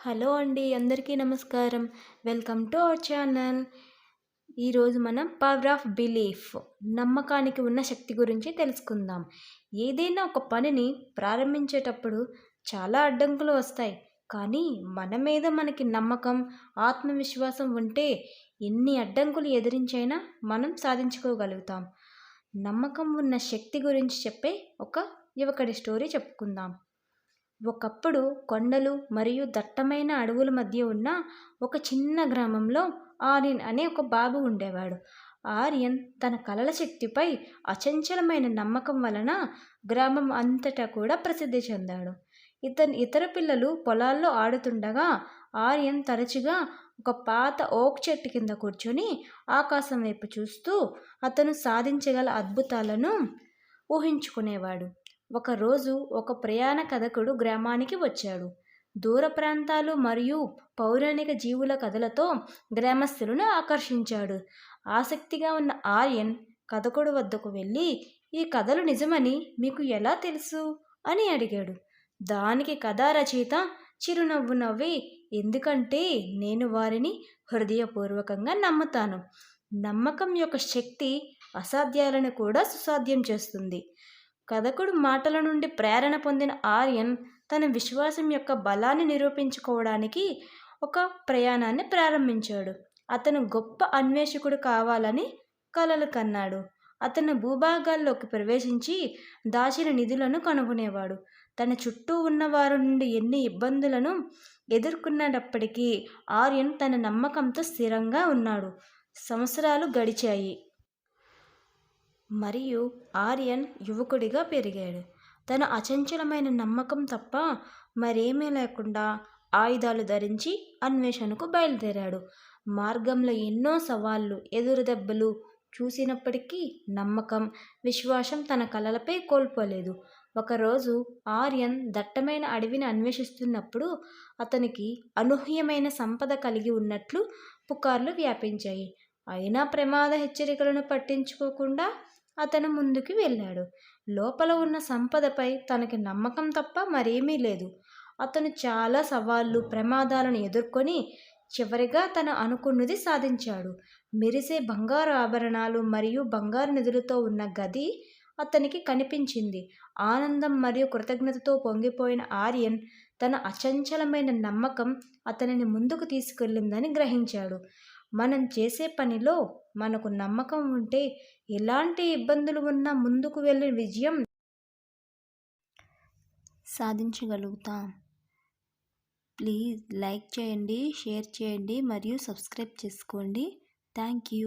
Hello అండి, అందరికీ నమస్కారం. Welcome to our channel. ఈరోజు మనం పవర్ ఆఫ్ బిలీఫ్, నమ్మకానికి ఉన్న శక్తి గురించి తెలుసుకుందాం. ఏదైనా ఒక పనిని ప్రారంభించేటప్పుడు చాలా అడ్డంకులు వస్తాయి. కానీ మన మీద మనకి నమ్మకం, ఆత్మవిశ్వాసం ఉంటే ఎన్ని అడ్డంకులు ఎదిరించైనా మనం సాధించుకోగలుగుతాం. నమ్మకం ఉన్న శక్తి గురించి చెప్పే ఒక యువకుడి స్టోరీ చెప్పుకుందాం. ఒకప్పుడు కొండలు మరియు దట్టమైన అడవుల మధ్య ఉన్న ఒక చిన్న గ్రామంలో ఆర్యన్ అనే ఒక బాబు ఉండేవాడు. ఆర్యన్ తన కలల శక్తిపై అచంచలమైన నమ్మకం వలన గ్రామం అంతటా కూడా ప్రసిద్ధి చెందాడు. ఇతర పిల్లలు పొలాల్లో ఆడుతుండగా ఆర్యన్ తరచుగా ఒక పాత ఓక్ చెట్టు కింద కూర్చొని ఆకాశం వైపు చూస్తూ అతను సాధించగల అద్భుతాలను ఊహించుకునేవాడు. ఒకరోజు ఒక ప్రయాణ కథకుడు గ్రామానికి వచ్చాడు. దూర ప్రాంతాలు మరియు పౌరాణిక జీవుల కథలతో గ్రామస్తులను ఆకర్షించాడు. ఆసక్తిగా ఉన్న ఆర్యన్ కథకుడు వద్దకు వెళ్ళి, ఈ కథలు నిజమని మీకు ఎలా తెలుసు అని అడిగాడు. దానికి కథా రచయిత చిరునవ్వు నవ్వి, ఎందుకంటే నేను వారిని హృదయపూర్వకంగా నమ్ముతాను. నమ్మకం యొక్క శక్తి అసాధ్యాలను కూడా సుసాధ్యం చేస్తుంది. కథకుడు మాటల నుండి ప్రేరణ పొందిన ఆర్యన్ తన విశ్వాసం యొక్క బలాన్ని నిరూపించుకోవడానికి ఒక ప్రయాణాన్ని ప్రారంభించాడు. అతను గొప్ప అన్వేషకుడు కావాలని కలలు కన్నాడు. అతను భూభాగాల్లోకి ప్రవేశించి దాచిన నిధులను కనుగొనేవాడు. తన చుట్టూ ఉన్న వారి నుండి ఎన్ని ఇబ్బందులను ఎదుర్కొన్నప్పటికీ ఆర్యన్ తన నమ్మకంతో స్థిరంగా ఉన్నాడు. సంవత్సరాలు గడిచాయి మరియు ఆర్యన్ యువకుడిగా పెరిగాడు. తన అచంచలమైన నమ్మకం తప్ప మరేమీ లేకుండా ఆయుధాలు ధరించి అన్వేషణకు బయలుదేరాడు. మార్గంలో ఎన్నో సవాళ్లు, ఎదురుదెబ్బలు చూసినప్పటికీ నమ్మకం, విశ్వాసం తన కలలపై కోల్పోలేదు. ఒకరోజు ఆర్యన్ దట్టమైన అడవిని అన్వేషిస్తున్నప్పుడు అతనికి అనూహ్యమైన సంపద కలిగి ఉన్నట్లు పుకార్లు వ్యాపించాయి. అయినా ప్రమాద హెచ్చరికలను పట్టించుకోకుండా అతను ముందుకు వెళ్ళాడు. లోపల ఉన్న సంపదపై తనకి నమ్మకం తప్ప మరేమీ లేదు. అతను చాలా సవాళ్లు, ప్రమాదాలను ఎదుర్కొని చివరిగా తను అనుకున్నది సాధించాడు. మెరిసే బంగారు ఆభరణాలు మరియు బంగారు నిధులతో ఉన్న గది అతనికి కనిపించింది. ఆనందం మరియు కృతజ్ఞతతో పొంగిపోయిన ఆర్యన్ తన అచంచలమైన నమ్మకం అతనిని ముందుకు తీసుకెళ్ళిందని గ్రహించాడు. మనం చేసే పనిలో మనకు నమ్మకం ఉంటే ఎలాంటి ఇబ్బందులు ఉన్నా ముందుకు వెళ్ళి విజయం సాధించగలుగుతాం. ప్లీజ్ లైక్ చేయండి, షేర్ చేయండి మరియు సబ్స్క్రైబ్ చేసుకోండి. Thank you.